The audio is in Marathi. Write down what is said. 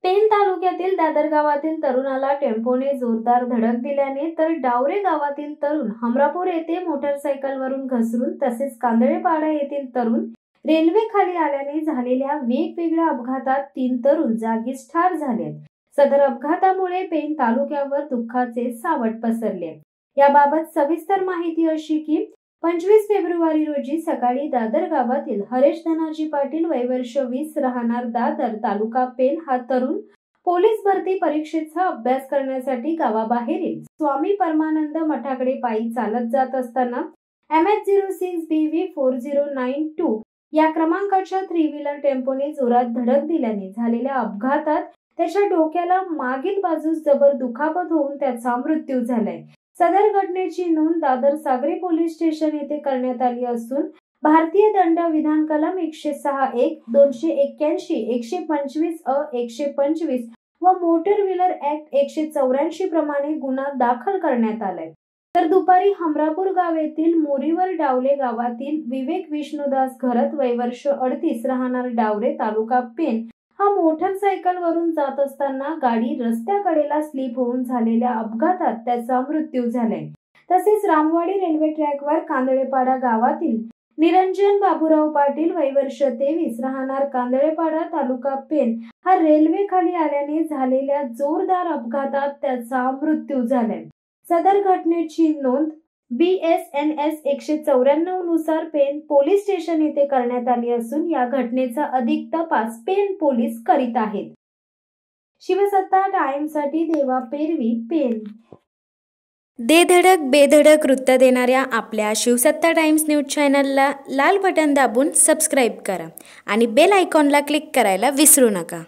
पेण तालुक्यातील दादर गावातील तरुणाला टेम्पोने जोरदार धडक दिल्याने तर डावरे गावातील तरुण हमरापूर येथे मोटरसायकलवरून घसरून तसेच कांदळेपाडा येथील तरुण रेल्वे खाली आल्याने झालेल्या वेगवेगळ्या अपघातात 3 तरुण जागीच ठार झाले। सदर अपघातामुळे पेण तालुक्यावर दुःखाचे सावट पसरले। याबाबत सविस्तर माहिती अशी की 25 फेब्रुवारी रोजी सकाळी दादर गावातील हरेश धनाजी पाटील वय वर्ष 20 राहणार दादर तालुका पेण हा तरुण पोलीस भरती परीक्षेचा अभ्यास करण्यासाठी गावाबाहेरील स्वामी परमानंद मठाकडे पायी चालत जात असताना MH06BV4092 या क्रमांकाच्या 3 व्हीलर टेम्पोने जोरात धडक दिल्याने झालेल्या अपघातात त्याच्या डोक्याला मागील बाजूस जबर दुखापत होऊन त्याचा मृत्यू झालाय। सदर घटनेची नोंद दादर सागरी पोलीस स्टेशन येथे करण्यात आली असून भारतीय दंड विधान कलम 106(1), 281, 125(अ), 125 व मोटर व्हीलर ऍक्ट 184 प्रमाणे गुन्हा दाखल करण्यात आलाय। तर दुपारी हमरापूर गाव येथील मोरीवर डावले गावातील विवेक विष्णुदास घरत वय वर्ष 38 राहणार डावरे तालुका पेण हा मोटरसायकल वरून जात असताना गाडी रस्त्याकडेला स्लिप होऊन झालेल्या अपघातात त्याचा मृत्यू झालाय। तसेच रामवाडी रेल्वे ट्रॅकवर कांदळेपाडा गावातील निरंजन बाबूराव पाटील वय वर्ष 23 राहणार कांदळेपाडा तालुका पेण हा रेल्वे खाली आल्याने झालेल्या जोरदार अपघातात त्याचा मृत्यू झालाय। सदर घटनेची नोंद BSNS 194 नुसार पेण पोलीस स्टेशन येथे करण्यात आली असून या घटनेचा अधिक तपास पेण पोलीस करीत आहेत। शिवसत्ता टाइम्ससाठी देवा पेरवी, पेण। दे धडक बेधडक वृत्त देणाऱ्या आपल्या शिवसत्ता टाइम्स न्यूज चॅनलला लाल बटन दाबून सबस्क्राईब करा आणि बेल आयकॉनला क्लिक करायला विसरू नका।